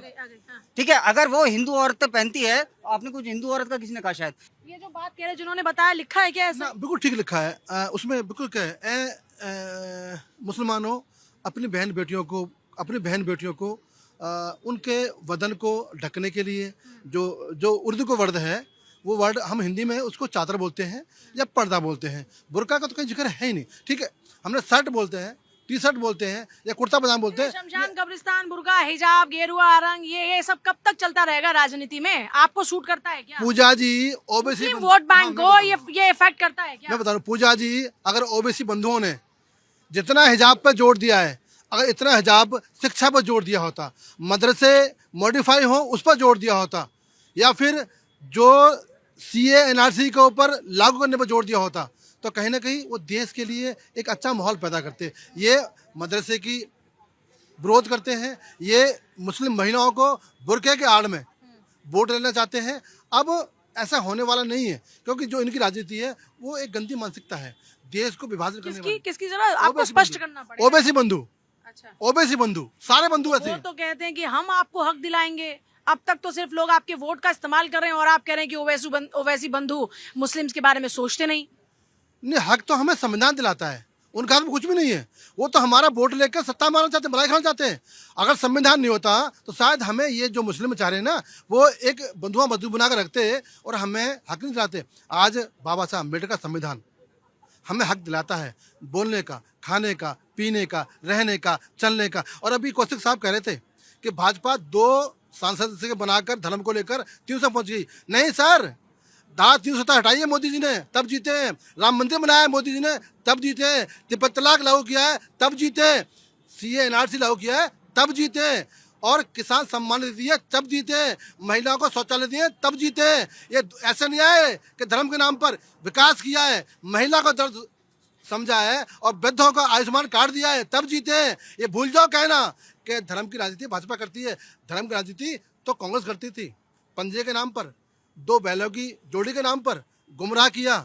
ठीक है। अगर वो हिंदू औरत पहनती है, आपने कुछ हिंदू औरत का किसने कहा? शायद ये जो बात कह रहे जिन्होंने बताया, लिखा है क्या ऐसा? बिल्कुल ठीक लिखा है। उसमें बिल्कुल क्या है, मुसलमानों अपनी बहन बेटियों को उनके वदन को ढकने के लिए जो उर्दू को वर्ड है, वो वर्ड हम हिंदी में उसको चादर बोलते हैं या पर्दा बोलते हैं। बुर्का का तो कहीं जिक्र है ही नहीं, ठीक है। हमने शर्ट बोलते हैं, टी शर्ट बोलते हैं, या कुर्ता पजामा बोलते हैं। शमशान, कब्रिस्तान, बुर्का, हिजाब, गेरुआ रंग, ये सब कब तक चलता रहेगा राजनीति में? आपको सूट करता है क्या? पूजा जी ओबीसी वोट बैंक को ये इफेक्ट करता है क्या? मैं बता रहा हूँ, पूजा जी, अगर ओबीसी बंधुओं ने जितना हिजाब पर जोर दिया है, अगर इतना हिजाब शिक्षा पर जोर दिया होता, मदरसे मॉडिफाई हो उस पर जोर दिया होता, या फिर जो CA NRC के ऊपर लागू करने पर जोर दिया होता, तो कहीं ना कहीं वो देश के लिए एक अच्छा माहौल पैदा करते। ये मदरसे की विरोध करते हैं, ये मुस्लिम महिलाओं को बुर्के के आड़ में वोट लेना चाहते हैं। अब ऐसा होने वाला नहीं है, क्योंकि जो इनकी राजनीति है वो एक गंदी मानसिकता है, देश को विभाजन करने वाली। किसकी जरा आपको स्पष्ट करना पड़ेगा। ओबीसी बंधु, अच्छा, ओबीसी बंधु, सारे बंधु ऐसे वो तो कहते हैं कि हम आपको हक दिलाएंगे। अब तक तो सिर्फ लोग आपके वोट का इस्तेमाल कर रहे हैं, और आप कह रहे हैं कि ओवैसी बंधु मुस्लिम्स के बारे में सोचते नहीं। हक तो हमें संविधान दिलाता है, उनका हाथ में कुछ भी नहीं है। वो तो हमारा वोट लेकर सत्ता मारना चाहते हैं, मलाई खाना चाहते हैं। अगर संविधान नहीं होता तो शायद हमें ये जो मुस्लिम चाह रहे हैं ना, वो एक बंधुआ बंधु बनाकर रखते और हमें हक नहीं दिलाते। आज बाबा साहब अम्बेडकर का संविधान हमें हक दिलाता है बोलने का, खाने का, पीने का, रहने का, चलने का। और अभी कौशिक साहब कह रहे थे कि भाजपा 2 सांसद से बनाकर धर्म को लेकर 300 पहुंच गई। नहीं सर, 300 हटाइए मोदी जी ने, तब जीते हैं। राम मंदिर बनाया मोदी जी ने, तब जीते हैं। तिब्बत तलाक लागू किया है, तब जीते हैं। CA NRC लागू किया है, तब जीते हैं। और किसान सम्मान दिए तब जीते, महिलाओं को शौचालय दिए तब जीते। ये ऐसे नहीं आए कि धर्म के नाम पर विकास किया है, महिला को दर्द समझा है और वृद्धों को आयुष्मान कार्ड दिया है तब जीते। ये भूल जाओ कहना कि धर्म की राजनीति भाजपा करती है। धर्म की राजनीति तो कांग्रेस करती थी, पंजे के नाम पर, दो बैलों की जोड़ी के नाम पर गुमराह किया,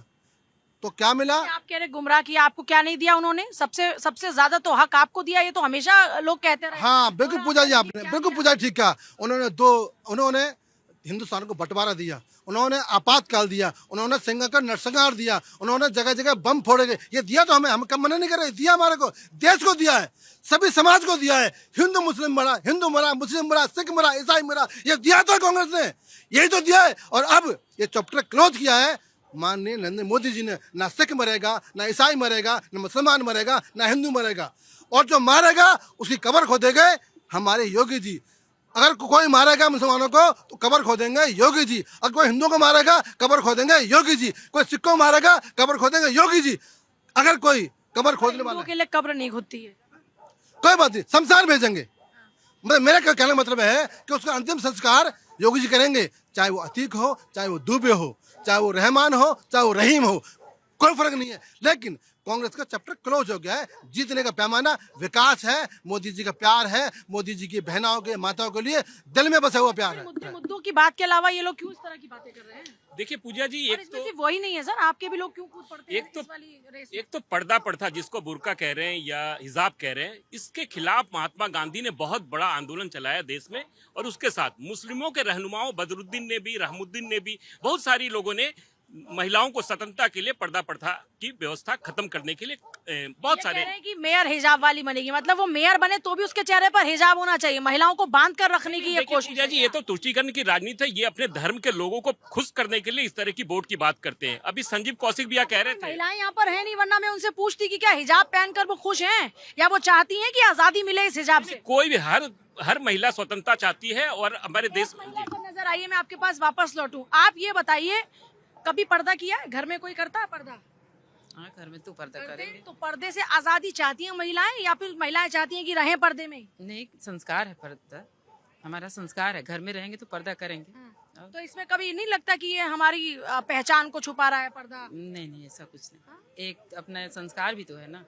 तो क्या मिला? आप कह रहे गुमराह किया, आपको क्या नहीं दिया उन्होंने? सबसे ज्यादा तो हक आपको दिया, ये तो हमेशा लोग कहते रहे। हाँ बिल्कुल पूजा जी, आपने बिल्कुल पूजा ठीक कहा। उन्होंने हिंदुस्तान को बंटवारा दिया, उन्होंने आपातकाल दिया, उन्होंने सिंह का नरसंहार दिया, उन्होंने जगह जगह बम फोड़े गए। ये दिया तो हम कम मना नहीं कर रहे, दिया हमारे को, देश को दिया है, सभी समाज को दिया है। हिंदू मुस्लिम मरा, हिंदू मरा, मुस्लिम मरा, सिख मरा, ईसाई मरा, ये दिया तो कांग्रेस ने, यही तो दिया है। और अब ये चैप्टर क्लोज किया है माननीय नरेंद्र मोदी जी ने। ना सिख मरेगा, ना ईसाई मरेगा, ना मुसलमान मरेगा, ना हिंदू मरेगा, और जो मारेगा उसकी कब्र खोदेंगे हमारे योगी जी। अगर कोई मारेगा मुसलमानों को तो कब्र खोदेंगे योगी जी, अगर कोई हिंदू को मारेगा कब्र खोदेंगे योगी जी, कोई सिख को मारेगा कब्र खोदेंगे योगी जी। अगर कोई कब्र खोदने वाला के लिए कब्र नहीं खुदती है, कोई बात नहीं, शमशान भेजेंगे। मेरा कहने का मतलब है कि उसका अंतिम संस्कार योगी जी करेंगे, चाहे वो अतीक हो, चाहे वो दुबे हो, चाहे वो रहमान हो, चाहे वो रहीम हो, कोई फर्क नहीं है। लेकिन कांग्रेस का चैप्टर क्लोज हो गया है। जीतने का पैमाना विकास है, मोदी जी का प्यार है, मोदी जी की बहनों के माताओं के लिए दिल में बसा हुआ प्यार है। मुद्दों की बात के अलावा ये लोग क्यों इस तरह की बातें कर रहे हैं? देखिए पूजा जी, और इसमें सिर्फ वही नहीं है सर, आपके भी लोग क्यों कूद पड़ते हैं इस वाली रेस में? एक तो पर्दा प्रथा जिसको बुर्का कह रहे हैं या हिजाब कह रहे हैं, इसके खिलाफ महात्मा गांधी ने बहुत बड़ा आंदोलन चलाया देश में, और उसके साथ मुस्लिमों के रहनुमाओं बदरुद्दीन ने भी, रहमुद्दीन ने भी, बहुत सारी लोगों ने महिलाओं को स्वतंत्रता के लिए पर्दा प्रथा की व्यवस्था खत्म करने के लिए बहुत सारे कह रहे हैं कि मेयर हिजाब वाली बनेगी, मतलब वो मेयर बने तो भी उसके चेहरे पर हिजाब होना चाहिए, महिलाओं को बांध कर रखने की ये कोशिश है। जी, ये तो तुष्टीकरण की राजनीति है, ये अपने धर्म के लोगों को खुश करने के लिए इस तरह की वोट की बात करते हैं। अभी संजीव कौशिक भी कह रहे थे महिलाएं यहाँ पर है नहीं, वरना मैं उनसे पूछती कि क्या हिजाब पहनकर वो खुश हैं या वो चाहती हैं कि आजादी मिले इस हिजाब से? कोई भी हर महिला स्वतंत्रता चाहती है, और हमारे देश में नजर आइए, मैं आपके पास वापस लौटूं। आप ये बताइए, कभी पर्दा किया है? घर में कोई करता है पर्दा? हाँ, घर में तो पर्दा करेंगे। तो पर्दे से आजादी चाहती हैं महिलाएं, या फिर महिलाएं चाहती हैं कि रहें पर्दे में? नहीं, संस्कार है पर्दा, हमारा संस्कार है, घर में रहेंगे तो पर्दा करेंगे। तो इसमें कभी नहीं लगता कि ये हमारी पहचान को छुपा रहा है पर्दा? नहीं, ऐसा कुछ नहीं। एक अपना संस्कार भी तो है ना,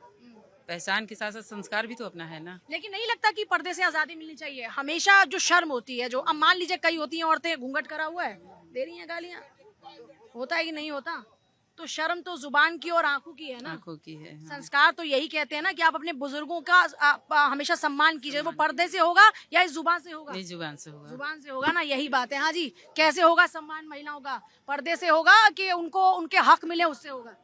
पहचान के साथ साथ संस्कार भी तो अपना है ना। लेकिन नहीं लगता कि पर्दे से आजादी मिलनी चाहिए? हमेशा जो शर्म होती है, जो अब मान लीजिए कई होती हैं औरतें, घूंघट करा हुआ है, दे रही हैं गालियां, होता है कि नहीं होता? तो शर्म तो जुबान की और आंखों की है ना, आंखों की है। हाँ। संस्कार तो यही कहते हैं ना कि आप अपने बुजुर्गों का हमेशा सम्मान कीजिए। वो पर्दे से होगा या इस जुबान से होगा? नहीं, जुबान से होगा। जुबान से होगा ना, यही बात है। हाँ जी, कैसे होगा सम्मान महिलाओं का? पर्दे से होगा कि उनको उनके हक मिले उससे होगा?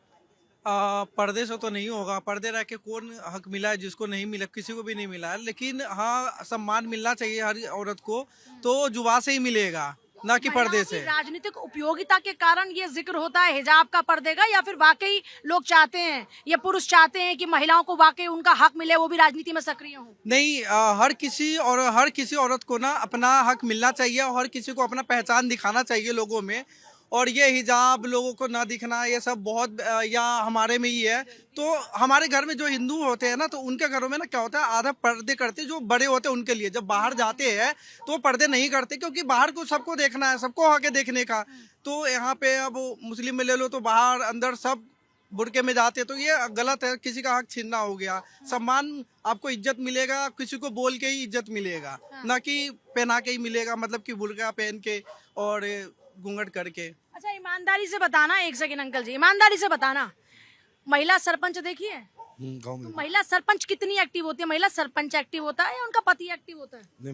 पर्दे से तो नहीं होगा, पर्दे रह के कौन हक मिला है जिसको नहीं मिला, किसी को भी नहीं मिला है। लेकिन हाँ, सम्मान मिलना चाहिए हर औरत को, तो जुबान से ही मिलेगा, ना कि पर्दे से। राजनीतिक उपयोगिता के कारण ये जिक्र होता है हिजाब का, पर्दे का, या फिर वाकई लोग चाहते हैं, ये पुरुष चाहते हैं कि महिलाओं को वाकई उनका हक मिले, वो भी राजनीति में सक्रिय हो? नहीं, हर किसी औरत को ना अपना हक मिलना चाहिए, और हर किसी को अपना पहचान दिखाना चाहिए लोगों में। और ये हिजाब लोगों को ना दिखना, ये सब बहुत या हमारे में ही है। तो हमारे घर में जो हिंदू होते हैं ना, तो उनके घरों में ना क्या होता है, आधा पर्दे करते जो बड़े होते हैं उनके लिए। जब बाहर जाते हैं तो पर्दे नहीं करते, क्योंकि बाहर को सबको देखना है, सबको हक है देखने का। तो यहाँ पे अब मुस्लिम में ले लो तो बाहर अंदर सब बुरके में जाते, तो ये गलत है, किसी का हक छीनना हो गया। सम्मान, आपको इज्जत मिलेगा किसी को बोल के ही इज्जत मिलेगा, ना कि पहना के ही मिलेगा, मतलब कि बुरका पहन के और घूंघट करके। अच्छा, ईमानदारी से बताना, एक सेकंड अंकल जी, ईमानदारी से बताना, महिला सरपंच देखी है? गाँव में महिला सरपंच कितनी एक्टिव होती है? महिला सरपंच एक्टिव होता है या उनका पति एक्टिव होता है? नहीं,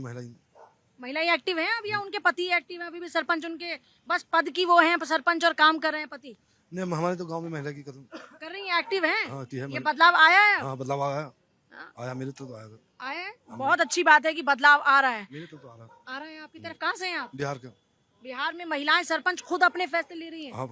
महिला ही एक्टिव है अब, या उनके पति एक्टिव है? अभी भी सरपंच उनके बस पद की वो हैं सरपंच, और काम कर रहे हैं पति? नहीं, हमारे तो गांव में महिला की कदम कर रही है, एक्टिव है। हाँ, ये बदलाव आया है? हाँ, बदलाव आया मेरे तो आया है। बहुत अच्छी बात है कि बदलाव आ रहा है। मेरे तो आ रहा है। आपकी तरफ कहाँ से हैं आप? बिहार का। बिहार में महिलाएं सरपंच खुद अपने फैसले ले रही हैं। हाँ,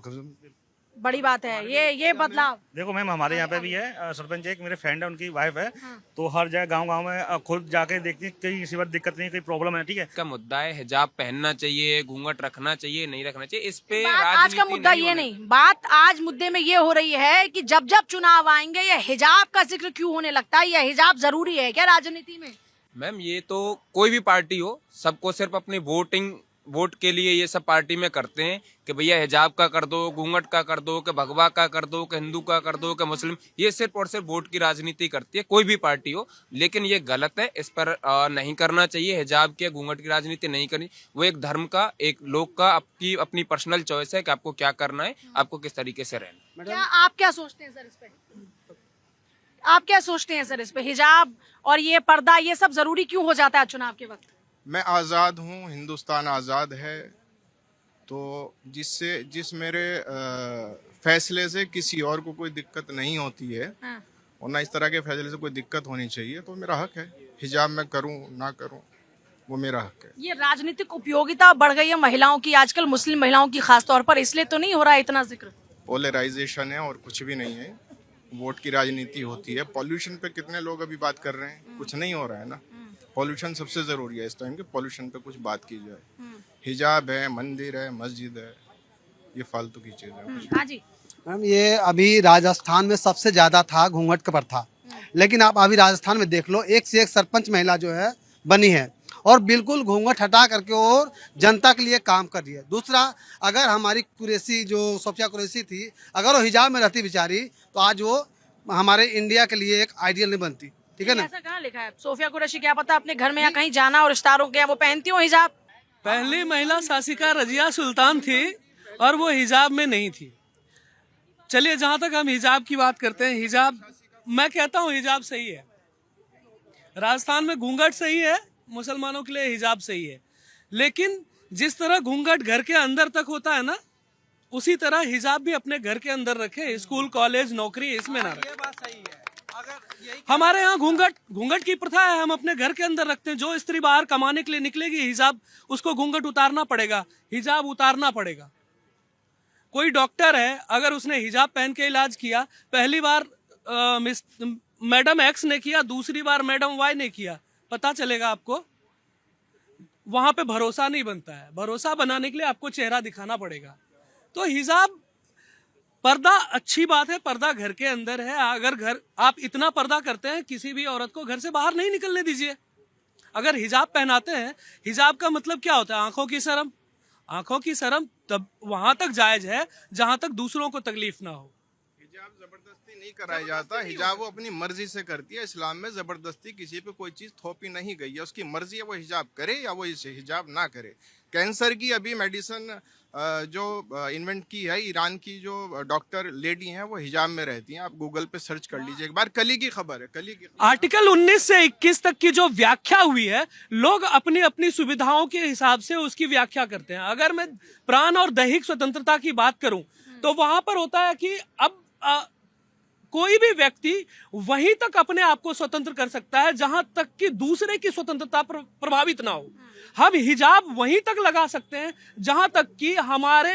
बड़ी बात है ये बदलाव। देखो मैम, हमारे यहाँ पे भी है सरपंच, एक मेरे फ्रेंड है, उनकी वाइफ है। तो हर जगह गांव में खुद जाके देखती है, कहीं किसी बात दिक्कत नहीं, कोई प्रॉब्लम है, ठीक है। का मुद्दा है हिजाब पहनना चाहिए, घूंघट रखना चाहिए, नहीं रखना चाहिए, इस पे आज का मुद्दा ये नहीं, बात आज मुद्दे में ये हो रही है कि जब जब चुनाव आएंगे ये हिजाब का जिक्र क्यों होने लगता है? यह हिजाब जरूरी है क्या राजनीति में? मैम ये तो कोई भी पार्टी हो, सबको सिर्फ अपनी वोट के लिए ये सब पार्टी में करते हैं कि भैया हिजाब का कर दो, घूंघट का कर दो, कि भगवा का कर दो, कि हिंदू का कर दो, कि मुस्लिम, ये सिर्फ और सिर्फ वोट की राजनीति करती है, कोई भी पार्टी हो। लेकिन ये गलत है, इस पर नहीं करना चाहिए। हिजाब की घूंघट की राजनीति नहीं करनी। वो एक धर्म का, एक लोग का आपकी अपनी पर्सनल चॉइस है कि आपको क्या करना है, आपको किस तरीके से रहना। क्या आप क्या सोचते हैं सर इस पे? आप क्या सोचते हैं सर इस पे? हिजाब और ये पर्दा ये सब जरूरी क्यों हो जाता है चुनाव के वक्त? मैं आज़ाद हूँ, हिंदुस्तान आज़ाद है, तो जिस मेरे फैसले से किसी और को कोई दिक्कत नहीं होती है और ना इस तरह के फैसले से कोई दिक्कत होनी चाहिए, तो मेरा हक है। हिजाब मैं करूँ ना करूँ, वो मेरा हक है। ये राजनीतिक उपयोगिता बढ़ गई है महिलाओं की आजकल, मुस्लिम महिलाओं की खास तौर पर, इसलिए तो नहीं हो रहा है इतना जिक्र? पोलराइजेशन है और कुछ भी नहीं है। वोट की राजनीति होती है। पॉल्यूशन पे कितने लोग अभी बात कर रहे हैं, कुछ नहीं हो रहा है ना। पॉल्यूशन सबसे जरूरी है इस टाइम के, पॉल्यूशन पे कुछ बात की जाए। हिजाब है, मंदिर है, मस्जिद है, ये फालतू की चीज है। हाँ जी मैम, ये अभी राजस्थान में सबसे ज्यादा था घूंघट का प्रथा, लेकिन आप अभी राजस्थान में देख लो, एक से एक सरपंच महिला जो है बनी है और बिल्कुल घूंघट हटा करके और जनता के लिए काम कर रही है। दूसरा, अगर हमारी कुरैशी जो सोफिया कुरैशी थी, अगर वो हिजाब में रहती बेचारी, तो आज वो हमारे इंडिया के लिए एक आइडियल नहीं बनती। ठीक है ना? ऐसा कहाँ लिखा है? सोफिया कुरैशी क्या पता अपने घर में या कहीं जाना और रिश्तेदारों के वो पहनती हो हिजाब? पहली महिला शासिका रजिया सुल्तान थी और वो हिजाब में नहीं थी। चलिए, जहाँ तक हम हिजाब की बात करते हैं, हिजाब मैं कहता हूँ हिजाब सही है। राजस्थान में घूंघट सही है, मुसलमानों के लिए हिजाब सही है, लेकिन जिस तरह घूंघट घर के अंदर तक होता है ना, उसी तरह हिजाब भी अपने घर के अंदर रखे। स्कूल, कॉलेज, नौकरी इसमें ना रखे। हमारे यहाँ घूंघट की प्रथा है, हम अपने घर के अंदर रखते हैं। जो स्त्री बाहर कमाने के लिए निकलेगी, हिजाब, उसको घूंघट उतारना पड़ेगा, हिजाब उतारना पड़ेगा। कोई डॉक्टर है, अगर उसने हिजाब पहन के इलाज किया, पहली बार मैडम एक्स ने किया, दूसरी बार मैडम वाई ने किया, पता चलेगा आपको। वहां पे भरोसा नहीं बनता है। भरोसा बनाने के लिए आपको चेहरा दिखाना पड़ेगा। तो हिजाब, पर्दा अच्छी बात है, पर्दा घर के अंदर है। अगर घर आप इतना पर्दा करते हैं, किसी भी औरत को घर से बाहर नहीं निकलने दीजिए। अगर हिजाब पहनाते हैं, हिजाब का मतलब क्या होता है? आंखों की शर्म। आंखों की शर्म तब वहां तक जायज है जहां तक दूसरों को तकलीफ ना हो। हिजाब जबरदस्ती नहीं कराया जाता, हिजाब वो अपनी मर्जी से करती है। इस्लाम में जबरदस्ती किसी पे कोई चीज थोपी नहीं गई है। उसकी मर्जी है, वो हिजाब करे या वो हिजाब ना करे। कैंसर की अभी मेडिसिन जो इन्वेंट की है, ईरान की जो डॉक्टर लेडी हैं, वो हिजाब में रहती हैं। आप गूगल पे सर्च कर लीजिए एक बार, कल ही की खबर है, कल ही की। आर्टिकल 19 से 21 तक की जो व्याख्या हुई है, लोग अपनी अपनी सुविधाओं के हिसाब से उसकी व्याख्या करते हैं। अगर मैं प्राण और दैहिक स्वतंत्रता की बात करूं, तो वहां पर होता है कि अब कोई भी व्यक्ति वहीं तक अपने आप को स्वतंत्र कर सकता है जहां तक कि दूसरे की स्वतंत्रता प्रभावित ना हो। हम हिजाब वहीं तक लगा सकते हैं जहां तक कि हमारे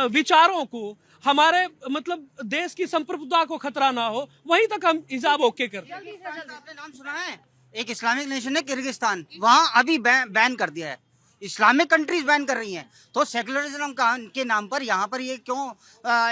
विचारों को, हमारे मतलब देश की संप्रभुता को खतरा ना हो, वहीं तक हम हिजाब ओके करते हैं। आपने नाम सुना है? एक इस्लामिक नेशन है किर्गिस्तान, वहां अभी बैन कर दिया है। इस्लामिक कंट्रीज बैन कर रही हैं, तो सेकुलरिज्म के नाम पर यहाँ पर ये क्यों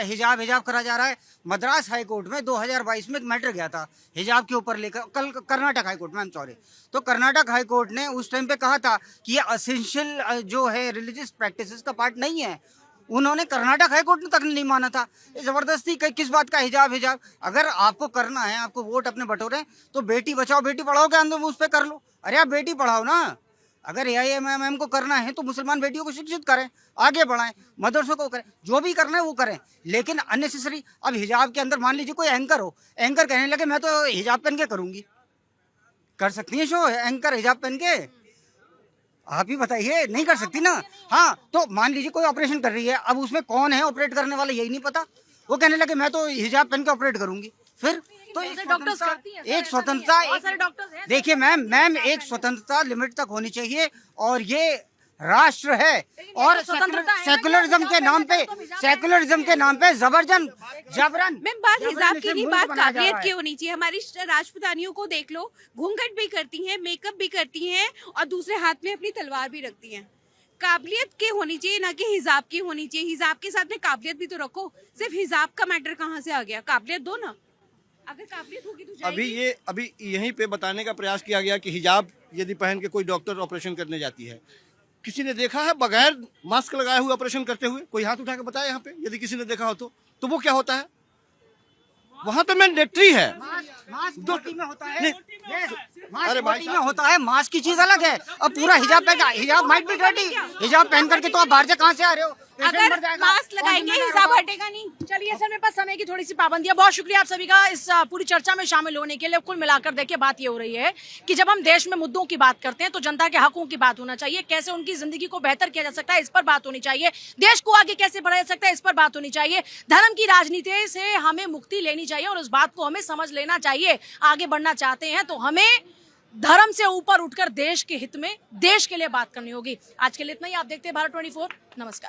हिजाब करा जा रहा है? मद्रास हाई कोर्ट में 2022 में एक मैटर गया था हिजाब के ऊपर लेकर, कल कर्नाटक हाई कोर्ट में, I'm sorry। तो कर्नाटक हाई कोर्ट ने उस टाइम पे कहा था कि ये असेंशियल जो है रिलीजियस प्रैक्टिसेस का पार्ट नहीं है। उन्होंने कर्नाटक हाई कोर्ट ने तक नहीं माना था। जबरदस्ती किस बात का हिजाब? अगर आपको करना है, आपको वोट अपने बटोरे, तो बेटी बचाओ बेटी पढ़ाओ के आंदोलन उस पर कर लो। अरे आप बेटी पढ़ाओ ना। अगर AIMM को करना है तो मुसलमान बेटियों को शिक्षित करें, आगे बढ़ाएं, मदरसों को करें, जो भी करना है वो करें, लेकिन अननेसेसरी। अब हिजाब के अंदर मान लीजिए कोई एंकर हो, एंकर कहने लगे मैं तो हिजाब पहन के करूंगी, कर सकती है शो एंकर हिजाब पहन के? आप ही बताइए, नहीं कर सकती ना। हाँ, तो मान लीजिए कोई ऑपरेशन कर रही है, अब उसमें कौन है ऑपरेट करने वाला यही नहीं पता, वो कहने लगे मैं तो हिजाब पहन के ऑपरेट करूंगी। फिर तो एक स्वतंत्रता, देखिए मैम एक स्वतंत्रता लिमिट तक होनी चाहिए, और ये राष्ट्र है। और सेकुलरिज्म के नाम पे जबरन मैम बात हिजाब की नहीं, बात काबिलियत की होनी चाहिए। हमारी राजपूतानियों को देख लो, घूंघट भी करती हैं, मेकअप भी करती हैं, और दूसरे हाथ में अपनी तलवार भी रखती हैं। काबिलियत की होनी चाहिए, ना कि हिजाब की होनी चाहिए। हिजाब के साथ में काबिलियत भी तो रखो। सिर्फ हिजाब का मैटर कहाँ से आ गया? काबिलियत दो ना। अगर काबिलियत होगी तो जाएगी। अभी यहीं पे बताने का प्रयास किया गया कि हिजाब यदि पहन के कोई डॉक्टर ऑपरेशन करने जाती है, किसी ने देखा है बगैर मास्क लगाए हुए ऑपरेशन करते हुए? कोई हाथ उठा के बताए यहाँ पे, यदि किसी ने देखा हो तो वो क्या होता है? वहां तो मैंडेटरी है। मास्क बॉडी में होता है, अरे भाई में होता है, मास्क की चीज अलग है। अब पूरा हिजाब पहन, हिजाब माइट बी डर्टी, हिजाब पहन करके तो आप बाहर से कहाँ से आ रहे हो? अगर मास्क लगाएंगे हिजाब हटेगा नहीं। चलिए सर, मेरे पास समय की थोड़ी सी पाबंदी है। बहुत शुक्रिया आप सभी का इस पूरी चर्चा में शामिल होने के लिए। कुल मिलाकर देखिए बात ये हो रही है कि जब हम देश में मुद्दों की बात करते हैं तो जनता के हकों की बात होना चाहिए, कैसे उनकी जिंदगी को बेहतर किया जा सकता है इस पर बात होनी चाहिए, देश को आगे कैसे बढ़ाया जा सकता है इस पर बात होनी चाहिए। धर्म की राजनीति से हमें मुक्ति लेनी चाहिए और उस बात को हमें समझ लेना चाहिए। आगे बढ़ना चाहते हैं तो हमें धर्म से ऊपर उठकर देश के हित में, देश के लिए बात करनी होगी। आज के लिए इतना ही। आप देखते हैं भारत 24। नमस्कार।